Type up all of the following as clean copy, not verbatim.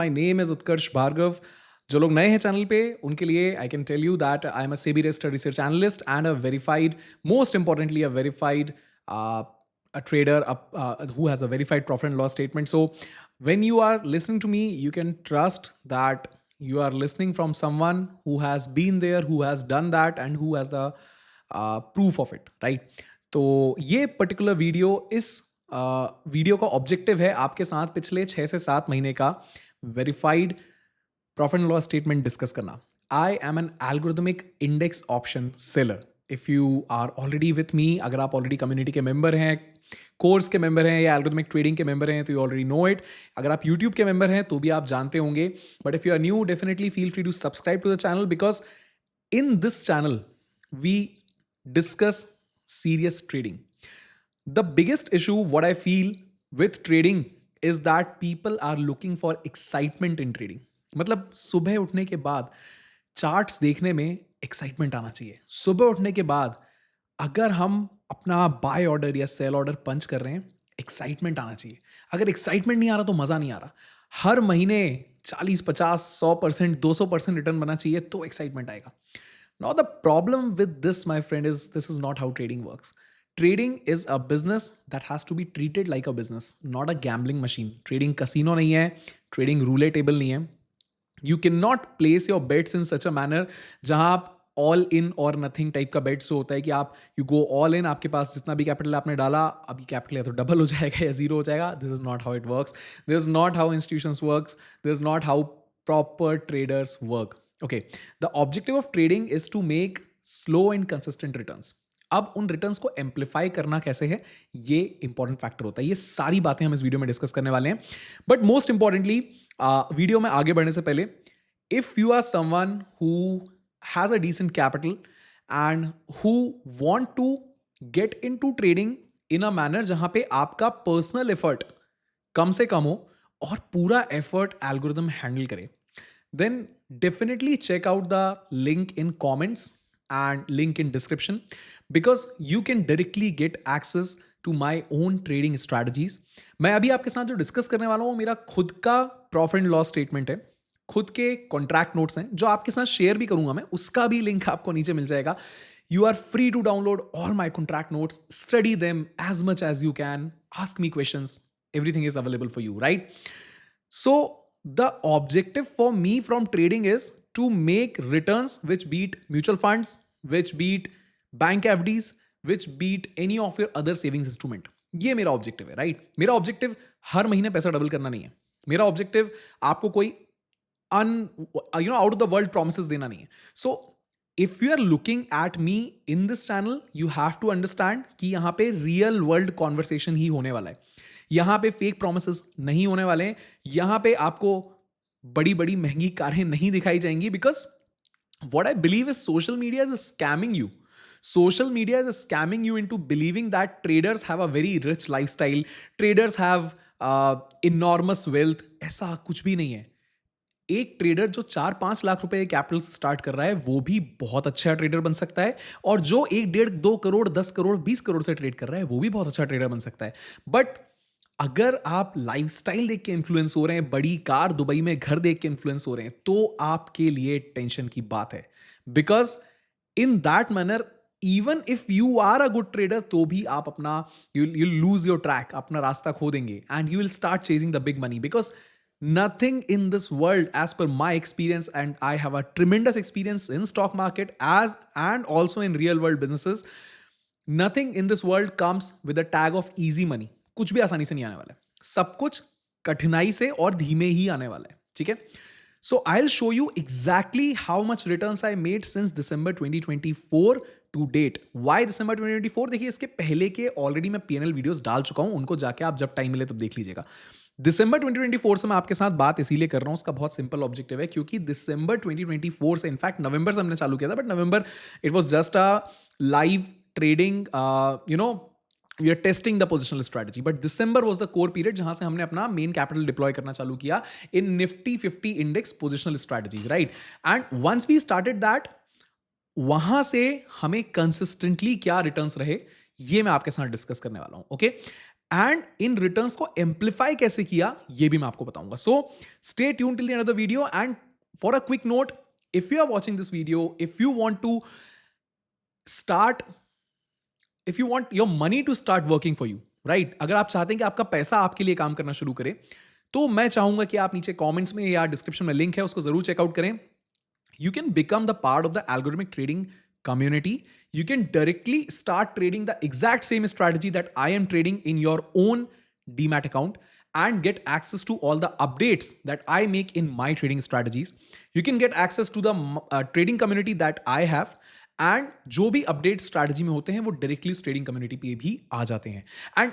My name is Utkarsh Bhargav. जो लोग नए हैं चैनल पे उनके लिए I can tell you that I am a SEBI registered research analyst and a verified, most importantly a verified a trader who has a verified profit and loss statement. So when you are listening to me, you can trust that you are listening from someone who has been there, who has done that, and who has the proof of it, right? तो ये particular video इस video का objective है आपके साथ पिछले 6 से 7 महीने का verified profit and loss statement discuss करना. I am an algorithmic index option seller. If you are already with me, अगर आप ऑलरेडी कम्युनिटी के मेंबर हैं, कोर्स के मेंबर हैं या एल्गोरिथमिक ट्रेडिंग के मेंबर हैं, तो यू ऑलरेडी नो इट. अगर आप यूट्यूब के मेंबर हैं तो भी आप जानते होंगे. But if you are new, definitely feel free to subscribe to the channel, because in this channel we discuss serious trading. The biggest issue what I feel with trading is that people are looking for excitement in trading. मतलब सुबह उठने के बाद charts देखने में excitement आना चाहिए. सुबह उठने के बाद अगर हम अपना बाय ऑर्डर या सेल ऑर्डर पंच कर रहे हैं, एक्साइटमेंट आना चाहिए. अगर एक्साइटमेंट नहीं आ रहा तो मज़ा नहीं आ रहा. हर महीने 40, 50, 100%, 200% रिटर्न बनना चाहिए तो एक्साइटमेंट आएगा. Now, the problem with this, my friend, is this is not how trading works. Trading is a business that has to be treated like a business, not a gambling machine. Trading casino नहीं है, trading roulette table नहीं है. You cannot place your bets in such a manner जहाँ आप all in or nothing type का bets होता है कि आप you go all in, आपके पास जितना भी कैपिटल आपने डाला, अभी कैपिटल या तो डबल हो जाएगा या जीरो हो जाएगा. This is not how it works. This is not how institutions works. This is not how proper traders work. Okay, the objective of trading is to make slow and consistent returns. अब उन returns को amplify करना कैसे है, ये important factor होता है. ये सारी बातें हम इस वीडियो में डिस्कस करने वाले हैं. बट मोस्ट इंपॉर्टेंटली, वीडियो में आगे बढ़ने से पहले, if you are someone who has a decent capital and who want to get into trading in a manner जहां पे आपका पर्सनल एफर्ट कम से कम हो और पूरा एफर्ट एल्गोरिथम हैंडल करे, then definitely check out the link in comments and link in description, because you can directly get access to my own trading strategies. मैं अभी आपके साथ जो डिस्कस करने वाला हूँ मेरा खुद का प्रॉफिट एंड लॉस स्टेटमेंट है, खुद के कॉन्ट्रैक्ट नोट्स हैं जो आपके साथ शेयर भी करूंगा मैं, उसका भी लिंक आपको नीचे मिल जाएगा. You are free to download all my contract notes, study them as much as you can, ask me questions, everything is available for you, right? So the objective for me from trading is to make returns which beat mutual funds, which beat bank FDs, which beat any of your other savings instrument. ये मेरा objective है, right? मेरा objective हर महीने पैसा double करना नहीं है. मेरा ऑब्जेक्टिव आपको कोई out of the world promises देना नहीं है. So if you are looking at me in this channel, you have to understand कि यहाँ पे रियल वर्ल्ड कॉन्वर्सेशन ही होने वाला है. यहां पे फेक प्रोमिसेस नहीं होने वाले हैं. यहां पे आपको बड़ी बड़ी महंगी कारें नहीं दिखाई जाएंगी, because what I believe is social media is scamming you. Social media is scamming you into believing that traders have a very rich lifestyle, traders have enormous wealth. ऐसा कुछ भी नहीं है. एक ट्रेडर जो 4-5 लाख रुपए कैपिटल से स्टार्ट कर रहा है वो भी बहुत अच्छा ट्रेडर बन सकता है, और जो 1, 1.5, 2 करोड़, 10 करोड़, 20 करोड़ से ट्रेड कर रहा है वो भी बहुत अच्छा ट्रेडर बन सकता है. बट अगर आप लाइफस्टाइल देख के इन्फ्लुएंस हो रहे हैं, बड़ी कार, दुबई में घर देख के इन्फ्लुएंस हो रहे हैं, तो आपके लिए टेंशन की बात है. Because in that manner, even if you are a good trader, तो भी आप अपना यू लूज योर ट्रैक, अपना रास्ता खो देंगे, and you will start chasing the big money. Because nothing in this world, as per my experience, and I have a tremendous experience in stock market as and also in real world businesses, nothing in this world comes with a tag of easy money. कुछ भी आसानी से नहीं आने वाला है. सब कुछ कठिनाई से और धीमे ही आने वाला है. ठीक है? So I'll show you exactly how much returns I made since December 2024 to date. Why December 2024? देखिए, इसके पहले के ऑलरेडी मैं PNL वीडियोस डाल चुका हूं, उनको जाके आप जब टाइम मिले तब देख लीजिएगा. दिसंबर 2024 से मैं आपके साथ बात इसीलिए कर रहा हूं, उसका बहुत सिंपल ऑब्जेक्टिव है, क्योंकि दिसंबर 2024 से, इनफैक्ट नवंबर से हमने चालू किया था, but November it was just a live trading, we are testing the positional strategy. But December was the core period जहां से हमने अपना मेन कैपिटल डिप्लॉय करना चालू किया in Nifty 50 index positional strategies, right? And once we started that, वहां से हमें कंसिस्टेंटली क्या रिटर्न्स रहे, ये मैं आपके साथ डिस्कस करने वाला हूं. ओके, एंड इन रिटर्न्स को एम्पलीफाई कैसे किया ये भी मैं आपको बताऊंगा. So stay tune till the end of the video. And for a quick note, if you are watching this video, if you want to start, if you want your money to start working for you, right, अगर आप चाहते हैं कि आपका पैसा आपके लिए काम करना शुरू करे, तो मैं चाहूंगा कि आप नीचे कमेंट्स में या डिस्क्रिप्शन में लिंक है उसको जरूर चेकआउट करें. You can become the part of the algorithmic trading community. You can directly start trading the exact same strategy that I am trading in your own demat account and get access to all the updates that I make in my trading strategies. You can get access to the trading community that I have. And जो भी update strategy में होते हैं वो directly उस trading community पे भी आ जाते हैं. And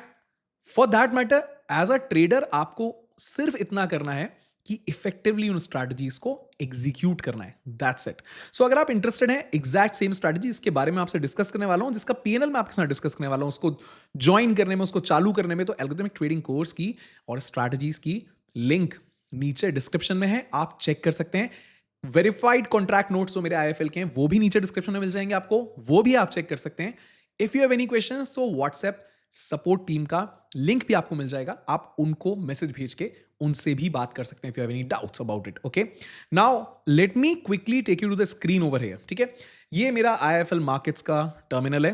for that matter, as a trader आपको सिर्फ इतना करना है कि इफेक्टिवली उन स्ट्रैटेजीज को एग्जीक्यूट करना है. That's it. सो अगर आप इंटरेस्टेड हैं एग्जैक्ट सेम स्ट्रैटेजी, इसके बारे में आपसे डिस्कस करने वाला हूं, जिसका पीएनएल मैं आपके साथ डिस्कस करने वाला हूं, उसको ज्वाइन करने में, उसको चालू करने में, तो एल्गोरिथमिक ट्रेडिंग कोर्स की और स्ट्रैटेजीज की लिंक नीचे डिस्क्रिप्शन में है, आप चेक कर सकते हैं. वेरीफाइड कॉन्ट्रैक्ट नोट्स जो मेरे आईएफएल के हैं वो भी नीचे डिस्क्रिप्शन में मिल जाएंगे आपको, वो भी आप चेक कर सकते हैं. If you have any questions तो व्हाट्सएप सपोर्ट टीम का लिंक भी आपको मिल जाएगा, आप उनको मैसेज भेज के उनसे भी बात कर सकते हैं if you have any doubts about it. Okay, now let me quickly take you to the screen over here. ठीक है, ये मेरा आईएफएल मार्केट्स का टर्मिनल है.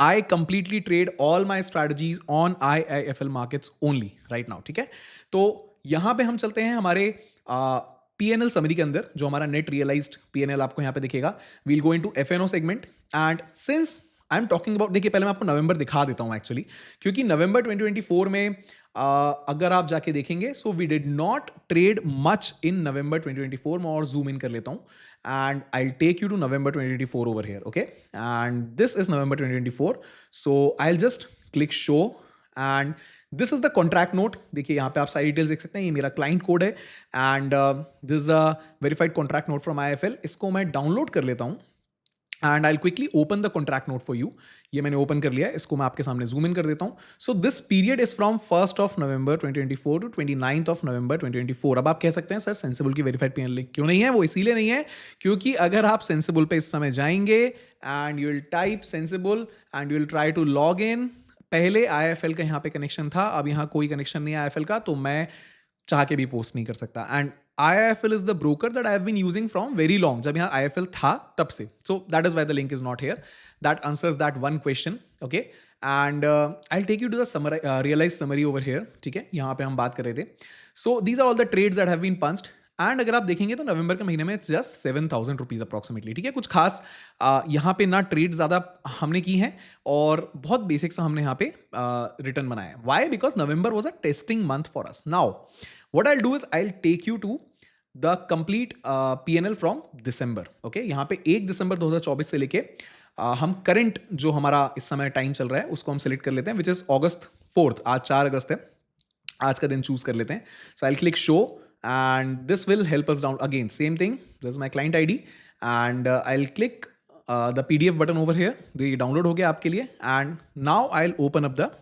I completely trade all my strategies on IIFL markets only right now. ठीक है, तो यहां पे हम चलते हैं हमारे पीएनएल समरी के अंदर, जो हमारा नेट रियलाइज्ड पीएनएल आपको यहां पे दिखेगा. We'll go into FNO segment. And since I am talking about, देखिए पहले मैं आपको नवंबर दिखा देता हूं एक्चुअली, क्योंकि नवंबर 2024 में अगर आप जाके देखेंगे, so we did not trade much in November 2024 में. और जूम इन कर लेता हूं and I'll take you to November 2024 over here, okay? And this is November 2024. So I'll just click show and this is the contract note. देखिए यहाँ पे आप सारी डिटेल्स देख सकते हैं, ये मेरा क्लाइंट कोड है and this is a verified contract note from IIFL. इसको मैं डाउनलोड कर लेता हूँ and I'll quickly open the contract note for you. ये मैंने ओपन कर लिया है, इसको मैं आपके सामने जूम इन कर देता हूँ. So this period is from 1st of November 2024 to 29th of November 2024. अब आप कह सकते हैं सर सेंसिबल की वेरीफाइड पीएनएल लिंक क्यों नहीं है? वो इसीलिए नहीं है क्योंकि अगर आप सेंसिबल पे इस समय जाएंगे and you will type sensible and you will try to log in, पहले आईएफएल का यहाँ पे कनेक्शन था, अब यहाँ कोई कनेक्शन नहीं है आईएफएल का, तो मैं चाह के भी पोस्ट नहीं कर सकता. And IIFL is the broker that I have been using from very long. जब यहाँ IIFL था तब से. So that is why the link is not here. That answers that one question. Okay. And I'll take you to the realized summary over here. ठीक है, यहाँ पे हम बात कर रहे थे. So these are all the trades that have been punched. And अगर आप देखेंगे तो नवंबर के महीने में इट्स जस्ट 7,000 रुपीज अप्रॉक्सीमेटली. ठीक है, कुछ खास यहाँ पे ना ट्रेड ज़्यादा हमने की हैं और बहुत बेसिक सा हमने यहाँ पे रिटर्न बनाया है. Why? Because November was a testing month for us. Now what I'll do is I'll take you to the complete PNL from December. Okay, यहाँ पे 1 दिसंबर 2024 से लेके हम करंट जो हमारा इस समय टाइम चल रहा है उसको हम सेलेक्ट कर लेते हैं, विच इज August 4th. आज 4 अगस्त है, आज का दिन चूज कर लेते हैं. सो I'll click show and this will help us down. Again same thing, this is my client ID and I'll click the PDF button over here. ये डाउनलोड हो गया आपके लिए and now I'll open up the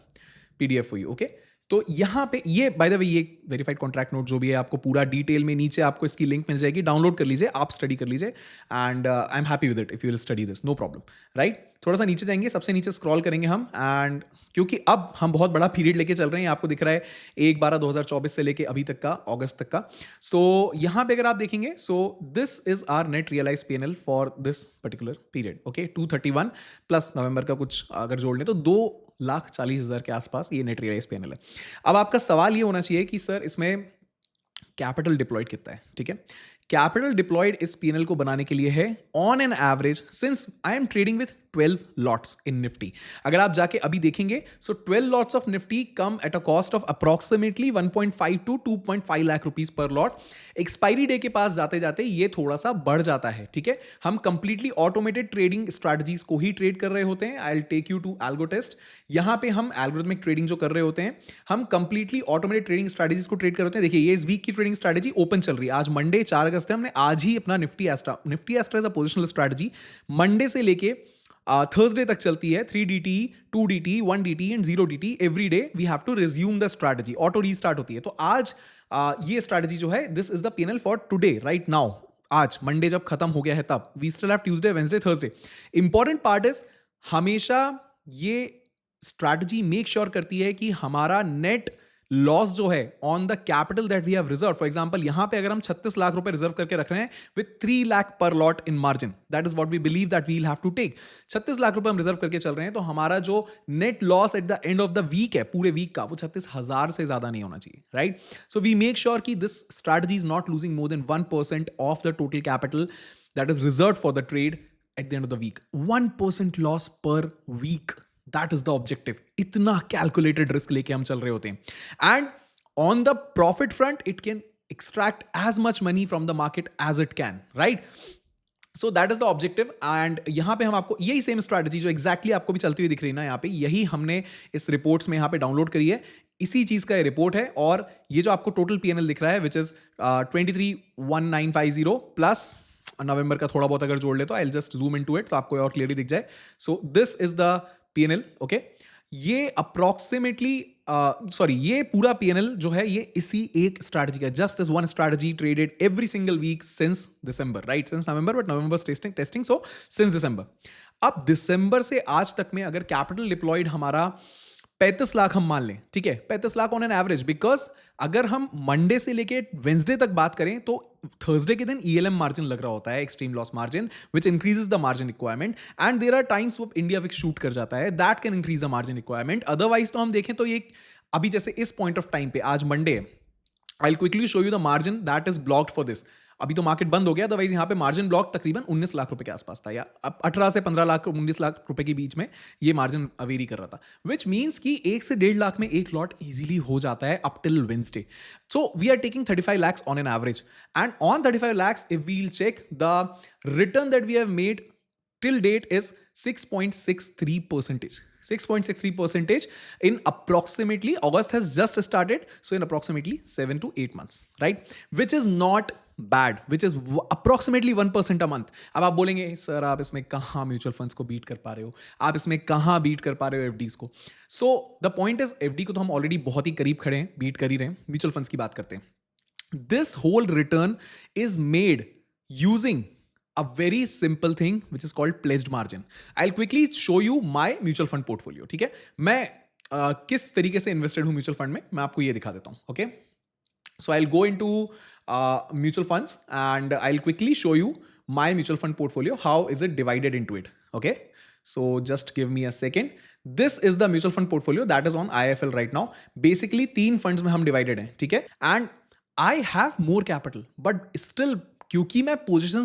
PDF for you. Okay, तो यहाँ पे ये by the way ये वेरीफाइड कॉन्ट्रैक्ट नोट जो भी है आपको पूरा डिटेल में नीचे आपको इसकी लिंक मिल जाएगी, डाउनलोड कर लीजिए, आप स्टडी कर लीजिए and I am happy with it if you will study this, no problem. Right, थोड़ा सा नीचे जाएंगे, सबसे नीचे स्क्रॉल करेंगे हम एंड क्योंकि अब हम बहुत बड़ा पीरियड लेके चल रहे हैं, आपको दिख रहा है 1/12/2024 से लेके अभी तक का, अगस्त तक का. सो यहाँ पे अगर आप देखेंगे, so this is our net realise PNL for this particular period. Okay, 231 plus November का कुछ अगर जोड़ लें तो 2,40,000 के आसपास ये नेट रियलाइज पीएनएल है. अब आपका सवाल ये होना चाहिए कि सर इसमें कैपिटल डिप्लॉयड कितना है. ठीक है, कैपिटल डिप्लॉयड इस पीएनएल को बनाने के लिए है on an average, since I M trading with 12 lots in Nifty. अगर आप जाके अभी देखेंगे, सो 12 lots of Nifty come at a cost of approximately 1.5 to 2.5 lakh rupees per lot. Expiry day के पास जाते जाते ये थोड़ा सा बढ़ जाता है. ठीक है, हम कंप्लीटली ऑटोमेटेड ट्रेडिंग स्ट्रैटेजीज को ही ट्रेड कर रहे होते हैं. I will take you to algo test. यहां पे हम एल्गोरिथमिक ट्रेडिंग जो कर रहे होते हैं, हम कंप्लीटली ऑटोमेटेड ट्रेडिंग स्ट्रैटेजीज को ट्रेड कर रहे होते हैं. देखिए ये इस वीक की ट्रेडिंग स्ट्रैटेजी ओपन चल रही है, आज मंडे 4 अगस्त है, हमने आज ही अपना निफ्टी एस्ट्रा as a positional strategy Monday से लेके थर्सडे तक चलती है. 3DT, 2DT, 1DT and 0DT every day we have to resume the strategy, auto restart होती है. तो आज ये स्ट्रैटेजी जो है, this is the PNL for today right now. आज मंडे जब खत्म हो गया है तब we still have Tuesday, Wednesday, Thursday. Important part is हमेशा ये स्ट्रैटेजी मेक श्योर करती है कि हमारा नेट लॉस जो है on the capital that we have reserve, for example यहां पे अगर हम 36 लाख रुपए रिजर्व करके रख रहे हैं विद 3 लाख पर lot in margin, that is what we believe that we will have to take. 36 lakh रुपए हम रिजर्व करके चल रहे हैं, तो हमारा जो net loss at the end of the week है पूरे वीक का, वो 36,000 से ज्यादा नहीं होना चाहिए, right? So we make sure कि this strategy is not losing more than 1% of the total capital that is reserve for the trade at the end of the week. 1% loss पर week, that is the objective. इतना calculated risk लेके हम चल रहे होते हैं। And on the profit front, it can extract as much money from the market as it can, right? So that is the objective. And यहां पे हम आपको यही सेम स्ट्रैटेजी जो exactly आपको भी चलती हुई दिख रही है ना यहाँ पे, यही हमने इस रिपोर्ट्स में यहाँ पे डाउनलोड करी है। इसी चीज का ये रिपोर्ट है, और ये जो आपको टोटल पीएनएल दिख रहा है विच इज 231950 प्लस नवंबर का थोड़ा बहुत अगर जोड़ ले तो I just zoom in to it, तो आपको और क्लियरली दिख जाए। So this is the PNL, okay. ये अप्रोक्सीमेटली ये पूरा पीएनएल जो है ये इसी एक स्ट्रैटेजी का, just this one strategy traded every single week since December, right? Since November, but November testing, so since December. अब दिसंबर से आज तक में अगर कैपिटल डिप्लॉयड हमारा 35 लाख हम मान लें, ठीक है, 35 lakh on an average, because अगर हम मंडे से लेके वेंसडे तक बात करें तो थर्सडे के दिन ईएलएम मार्जिन लग रहा होता है, extreme loss margin, which increases the margin requirement, and there are times वो इंडिया विक्स शूट कर जाता है, that can increase the margin requirement. Otherwise तो हम देखें तो ये अभी जैसे इस पॉइंट ऑफ टाइम पे आज मंडे है, I will quickly show you the margin that is blocked for this. अभी तो मार्केट बंद हो गया, अदरवाइज यहाँ पे मार्जिन ब्लॉक तकरीबन 19 लाख रुपए के आसपास था, या 18 से 15 लाख 19 लाख रुपए के बीच में ये मार्जिन अवेरी कर रहा था, विच मीन्स कि 1 से 1.5 लाख में एक लॉट इजीली हो जाता है up till Wednesday. So we are taking 35 lakhs on an average, and on 35 lakhs if we will check the return that we have made till date is 6.63%. 6.63% in approximately, August has just started, so in approximately 7 to 8 months, right? Which is not bad, which is approximately 1% a month. अब आप बोलेंगे sir आप इसमें कहाँ mutual funds को beat कर पा रहे हो, आप इसमें कहाँ बीट कर पा रहे हो एफडीज को। सो द पॉइंट इज एफडी को तो हम ऑलरेडी बहुत ही करीब खड़े हैं, बीट कर ही रहे हैं। म्यूचुअल फंड्स की बात करते हैं। This whole return is made using a very simple thing which is called pledged margin. I'll quickly show you my mutual fund portfolio, ठीक है? मैं किस तरीके से इन्वेस्टेड हूं म्यूचुअल फंड में, मैं आपको ये दिखा देता हूं, okay? So I'll go into mutual funds and I'll quickly show you my mutual fund portfolio, how is it divided into it, okay? So just give me a second. This is the mutual fund portfolio that is on IIFL right now. Basically 3 funds में हम divided हैं, ठीक है? And I have more capital, but still क्योंकि मैं position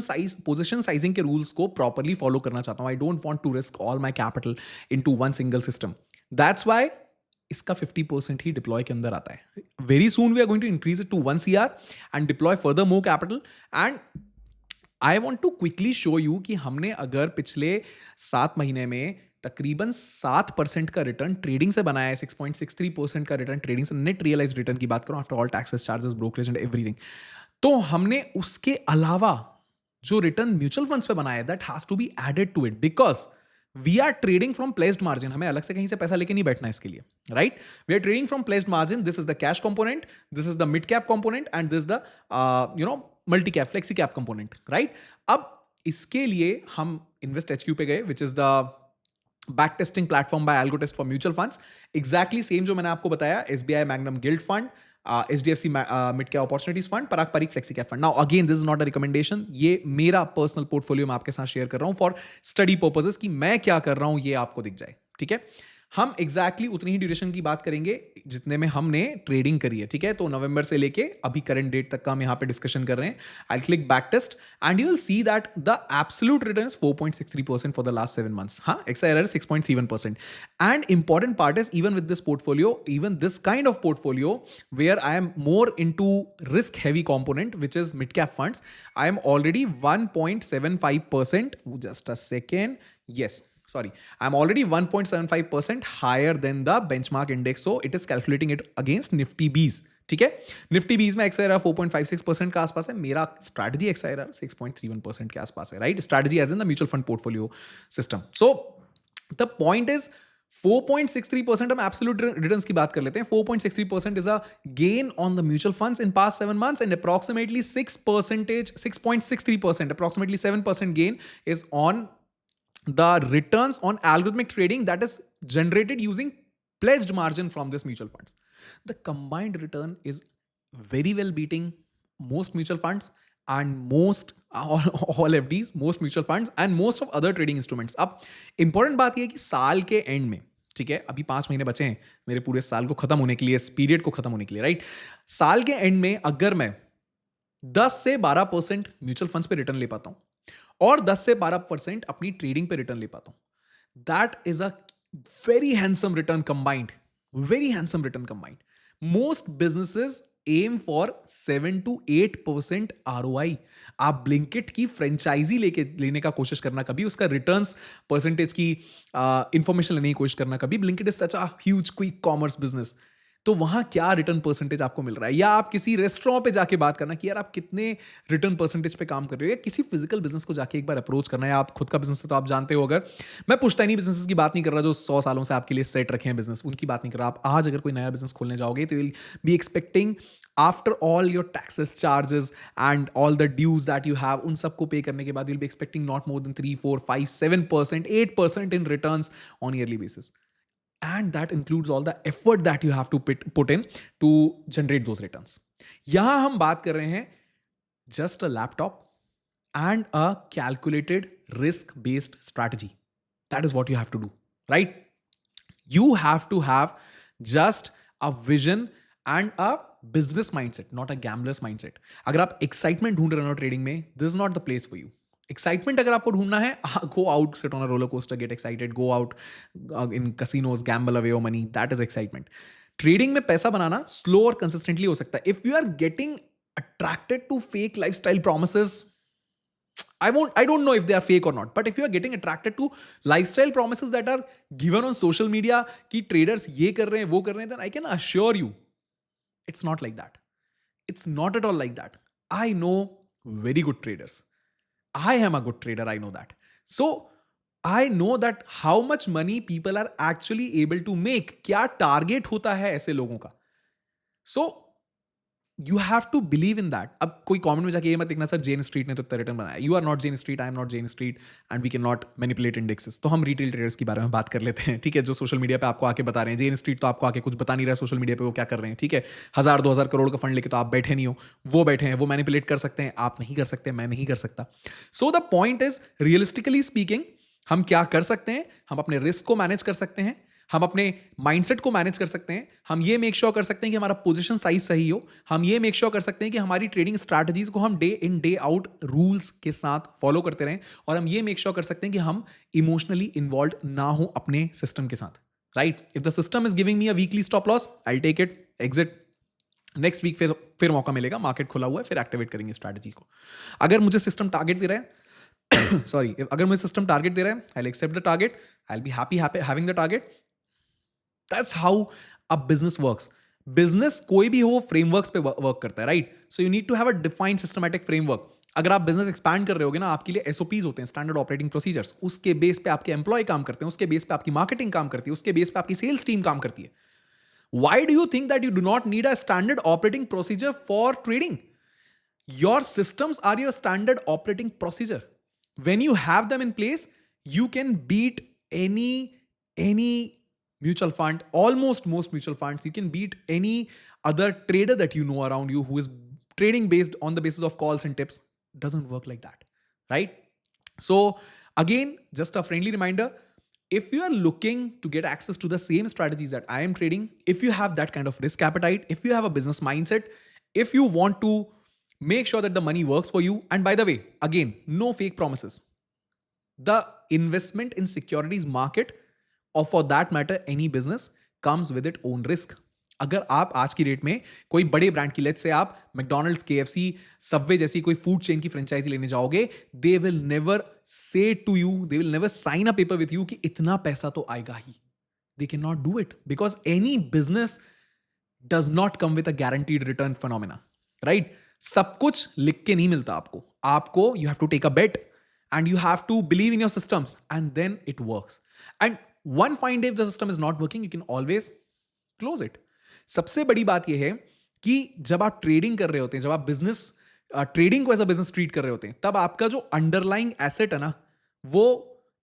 sizing के rules को properly follow करना चाहता हूं, I don't want to risk all my capital into one single system, that's why इसका 50% ही डिप्लॉय के अंदर आता है। Very soon we are going to increase it to 1 CR and deploy further more capital. And I want to quickly show you कि हमने अगर पिछले 7 महीने में तकरीबन 7% का रिटर्न ट्रेडिंग से बनाया है, 6.63% का रिटर्न ट्रेडिंग से, नेट रियलाइज्ड रिटर्न की बात करूं after all taxes, charges, brokerage and everything, तो हमने उसके अलावा जो रिटर्न म्यूचुअल फंड्स पे बनाया है that has to be added to it, because we are trading from placed margin. हमें अलग से कहीं से पैसा लेके नहीं बैठना इसके लिए, right? We are trading from placed margin. This is the cash component, this is the mid cap component and this the multi cap, flexi cap component, right? अब इसके लिए हम इन्वेस्ट एचक्यू पे गए, which is the back testing platform by Algotest for mutual funds. Exactly same जो मैंने आपको बताया, SBI Magnum gilt fund, HDFC mid cap opportunities fund, Parag Parikh flexi cap fund. Now again this is not a recommendation, ये मेरा personal portfolio मैं आपके साथ share कर रहा हूं फॉर स्टडी पर्पसेस, कि मैं क्या कर रहा हूं ये आपको दिख जाए, ठीक है? हम एग्जैक्टली उतनी ही ड्यूरेशन की बात करेंगे जितने में हमने ट्रेडिंग करी है, ठीक है? तो नवंबर से लेके अभी करंट डेट तक का हम यहाँ पे डिस्कशन कर रहे हैं। I click back test and you will see that the absolute return is 4.63% for the last 7 months. हाँ, XIRR 6.31%. And important part is even with this portfolio, even this kind of portfolio where I am more into risk heavy component, which is mid cap funds, I am already 1.75%. Just a second. Yes. Sorry, I'm already 1.75% higher than the benchmark index. So it is calculating it against Nifty Bs. ठीक है? Nifty बीज में XIRR 4.56% के आसपास है, मेरा strategy XIRR 6.31% के आसपास है, right? Strategy as in the mutual fund portfolio system. So the point is 4.63% हम एब्सोल्यूट रिटर्न्स की बात कर लेते हैं। 4.63% is a gain on the mutual funds in past 7 months and approximately 6.63%, approximately 7% gain is on the returns on algorithmic trading that is generated using pledged margin from this mutual funds, the combined return is very well beating most mutual funds and most all FDs, most mutual funds and most of other trading instruments. अब important बात यह है कि साल के and में, ठीक है, अभी 5 महीने बचे हैं मेरे पूरे साल को खत्म होने के लिए, इस पीरियड को खत्म होने के लिए, राइट? साल के एंड में अगर मैं 10 से 12% म्यूचुअल फंड्स पे रिटर्न ले पाता हूं और 10 से 12% अपनी ट्रेडिंग पे रिटर्न ले पाता हूं, that is a very handsome return combined, very handsome return combined. Most businesses aim for 7 to 8% ROI. आप ब्लिंकिट की फ्रेंचाइजी लेने का कोशिश करना कभी, उसका रिटर्न्स परसेंटेज की इंफॉर्मेशन लेने की कोशिश करना कभी. Blinkit is such a huge quick commerce business. तो वहां क्या रिटर्न परसेंटेज आपको मिल रहा है, या आप किसी रेस्टोरेंट पे जाके बात करना कि यार आप कितने रिटर्न परसेंटेज पे काम कर रहे हो, या किसी फिजिकल बिजनेस को जाके एक बार अप्रोच करना है. आप खुद का बिजनेस है तो आप जानते हो, अगर मैं पुश्तैनी बिजनेस की बात नहीं कर रहा जो 100 सालों से आपके लिए सेट रखे हैं बिजनेस, उनकी बात नहीं कर रहा. आप आज अगर कोई नया बिजनेस खोलने जाओगे तो will be expecting after all your taxes, charges and all the dues that you have, उन सबको पे करने के बाद will be expecting not more than 3, 4, 5, 7%, 8% in returns on yearly basis. And that includes all the effort that you have to put in to generate those returns. यहां हम बात कर रहे हैं just a laptop and a calculated risk based strategy. That is what you have to do, right? You have to have just a vision and a business mindset, not a gambler's mindset. अगर आप excitement ढूंढ रहे हो trading में, this is not the place for you. Excitement अगर आपको ढूंढना है, go out, sit on a roller coaster, get excited, go out in casinos, gamble away your money, that is excitement. Trading में पैसा बनाना स्लो और consistently हो सकता है. If you are getting attracted to fake lifestyle promises, I don't know if they are fake or not, but if you are getting attracted to lifestyle promises that are given on social media कि traders ये कर रहे हैं, वो कर रहे हैं, then I can assure you it's not like that. It's not at all like that. I know very good traders. I am a good trader, I know that. So I know that how much money people are actually able to make. क्या target होता है ऐसे लोगों का. So you have to believe in that. अब कोई comment में जाके ये मत लिखना सर जेन स्ट्रीट ने तो इतना रिटर्न बनाया. You are not Jane Street, I am not Jane Street and we can not manipulate indexes. तो हम रिटेल ट्रेडर्स के बारे में बात कर लेते हैं, ठीक है, जो सोशल मीडिया पे आपको आके बता रहे हैं. जेन स्ट्रीट तो आपको आके कुछ बता नहीं रहा है सोशल मीडिया पे वो क्या कर रहे हैं, ठीक है. 1000-2000 करोड़ का फंड लेके तो आप बैठे नहीं हो, वो बैठे हैं, वो मैनिपुलेट कर सकते हैं, आप नहीं कर सकते, मैं नहीं कर सकता. सो the point is, realistically speaking, हम क्या कर सकते हैं, हम अपने रिस्क को मैनेज कर सकते हैं, हम अपने माइंडसेट को मैनेज कर सकते हैं, हम ये मेक श्योर कर सकते हैं कि हमारा पोजीशन साइज सही हो, हम ये मेक श्योर कर सकते हैं कि हमारी ट्रेडिंग स्ट्रैटेजीज को हम day in day out rules के साथ फॉलो करते रहें, और हम ये मेक श्योर कर सकते हैं कि हम इमोशनली इन्वॉल्व ना हो अपने सिस्टम के साथ, right? If the system is giving me a weekly stop loss, I will take it, exit. Next week फिर मौका मिलेगा, मार्केट खुला हुआ है, फिर एक्टिवेट करेंगे स्ट्रैटेजी को. अगर मुझे सिस्टम टारगेट दे रहा है सॉरी, अगर मुझे सिस्टम टारगेट दे रहा है, I will accept the target, I will be happy having the target. That's how a business works. Business कोई भी हो फ्रेमवर्क्स पे वर्क करता है, right? So you need to have a defined systematic framework. अगर आप बिजनेस एक्सपैंड कर रहे होगे ना, आपके लिए एसओपीज होते हैं, स्टैंडर्ड ऑपरेटिंग प्रोसीजर्स. उसके बेस पे आपके एम्प्लॉय काम करते हैं, उसके बेस पे आपकी मार्केटिंग काम करती है, उसके बेस पे आपकी सेल्स टीम काम करती है. Why do you think that you do not need a standard operating procedure for trading? Your systems are your standard operating procedure. When you have them in place, you can beat any mutual fund, almost most mutual funds. You can beat any other trader that you know around you who is trading based on the basis of calls and tips. Doesn't work like that, right? So again, just a friendly reminder, if you are looking to get access to the same strategies that I am trading, if you have that kind of risk appetite, if you have a business mindset, if you want to make sure that the money works for you, and by the way, again, no fake promises. The investment in securities market, or for that matter, any business, comes with its own risk. अगर आप आज की date में कोई बड़े brand की, let's say आप McDonald's, KFC, Subway जैसी कोई फूड चेन की फ्रेंचाइजी लेने जाओगे, they will never say to you, they will never sign a paper with you कि इतना पैसा तो आएगा ही. They can not do it because any business does not come with a guaranteed return phenomena, right? सब कुछ लिख के नहीं मिलता आपको you have to take a bet and you have to believe in your systems and then it works. And one fine day if the system is not working, you can always close it. सबसे बड़ी बात यह है कि जब आप trading कर रहे होते हैं, जब आप बिजनेस ट्रेडिंग को एज अ बिजनेस ट्रीट कर रहे होते हैं, तब आपका जो अंडरलाइंग एसेट है ना, वो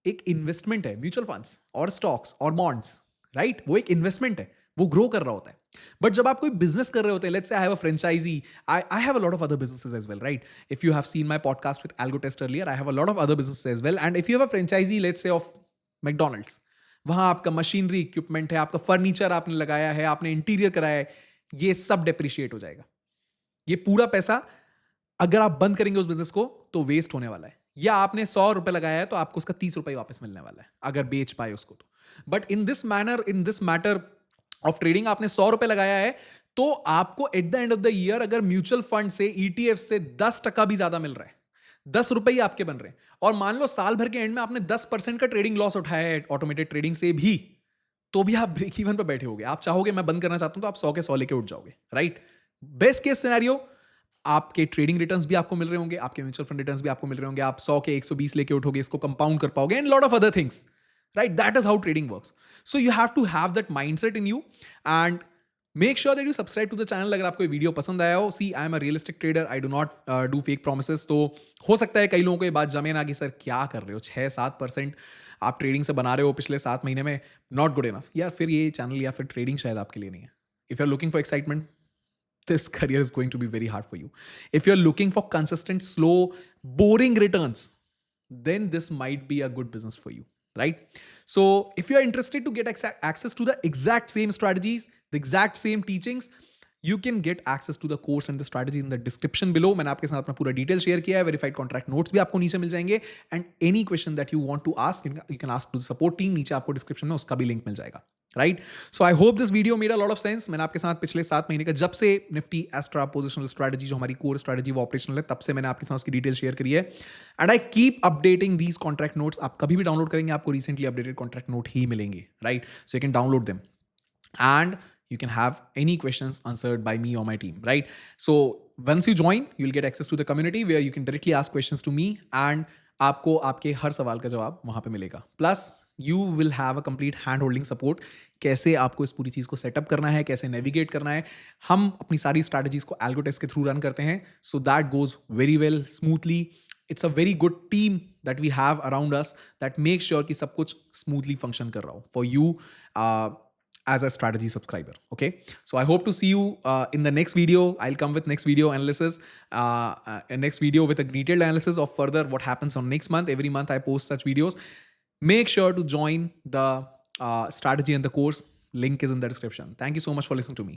एक इन्वेस्टमेंट है, म्यूचुअल फंड्स और स्टॉक्स और बॉन्ड्स, राइट? वो एक इन्वेस्टमेंट है, वो ग्रो कर रहा होता है। बट जब आप कोई बिजनेस कर रहे होते हैं, let's say I have a franchisee, I have a lot of other businesses as well, right? If you have seen my podcast with Algotest earlier, I have a lot of other businesses as well, and if you have a franchisee, let's say of McDonald's, वहां आपका machinery equipment है, आपका furniture आपने लगाया है, आपने interior कराया है, ये सब डेप्रिशिएट हो जाएगा। ये पूरा पैसा अगर आप बंद करेंगे उस बिजनेस को तो वेस्ट होने वाला है। या आपने 100 रुपए लगाया है तो आपको उसका 30 रुपए वापस मिलने वाला है, अगर बेच पाए उसको तो। But in this matter of trading, आपने 100 रुपए लगाया है तो आपको eight the end of the year अगर म्यूचुअल फंड से, ईटीएफ से 10% भी ज्यादा मिल रहा है, 10 रुपए ही आपके बन रहे हैं, और मान लो साल भर के एंड में आपने 10% का ट्रेडिंग लॉस उठाया है ऑटोमेटेड ट्रेडिंग से भी, तो भी आप ब्रेक इवन पे बैठे होगे। आप चाहोगे मैं बंद करना चाहता हूं तो आप 100 के 100 लेके उठ जाओगे, राइट? बेस्ट केस सिनेरियो, आपके ट्रेडिंग रिटर्न्स भी आपको मिल रहे होंगे, आपके म्यूचुअल फंड रिटर्न्स भी आपको मिल रहे होंगे, आप 100 के 120 लेके उठोगे, इसको कंपाउंड कर पाओगे, and lot of other things, right? That is how trading works. So you have to have that mindset in you, and make sure that you subscribe to the channel अगर आपको ये वीडियो पसंद आया हो। See, I am a realistic trader, I do not do fake promises. तो हो सकता है कई लोगों को ये बात जमे ना कि सर क्या कर रहे हो, 6-7% आप ट्रेडिंग से बना रहे हो पिछले 7 महीने में, नॉट गुड इनफ। यार फिर ये चैनल या फिर ट्रेडिंग शायद आपके लिए नहीं है। If you are looking for excitement, this career is going to be very hard for you. If you're looking for consistent, slow, boring returns, then this might be a good business for you, right? So if you're interested to get access to the exact same strategies, the exact same teachings, you can get access to the course and the strategy in the description below. मैंने आपके साथ अपना पूरा detail share किया है, verified contract notes भी आपको नीचे मिल जाएंगे, and any question that you want to ask you can ask to the support team, नीचे आपको डिस्क्रिप्शन में उसका भी लिंक मिल जाएगा, right? So I hope this video made a lot of sense. मैंने आपके साथ पिछले 7 महीने का, जब से निफ्टी एस्ट्रा पोजिशनल स्ट्रेटजी जो हमारी कोर स्ट्रेटजी वो ऑपरेशनल है, तब से मैंने आपके साथ उसकी डिटेल शेयर करी है, and I keep updating these contract notes. आप कभी भी डाउनलोड करेंगे आपको रिसेंटली अपडेटेड कॉन्ट्रैक्ट नोट ही मिलेंगे, right? So you can download them, and you can have any questions answered by me or my team, right? So once you join, you'll get access to the community where you can directly ask questions to me, and आपको आपके हर सवाल का जवाब वहां पे मिलेगा। Plus you will have a complete hand holding support, कैसे आपको इस पूरी चीज को सेटअप करना है, कैसे नेविगेट करना है। हम अपनी सारी स्ट्रैटेजीज को एल्गोटेस्ट के थ्रू रन करते हैं, so that goes very well smoothly. It's a very good team that we have around us that make sure कि सब कुछ स्मूथली फंक्शन कर रहा हो for you as a strategy subscriber. Okay, so I hope to see you in the next video. I'll come with next video analysis, next video with a detailed analysis of further what happens on next month. Every month I post such videos. Make sure to join the strategy and the course. Link is in the description. Thank you so much for listening to me.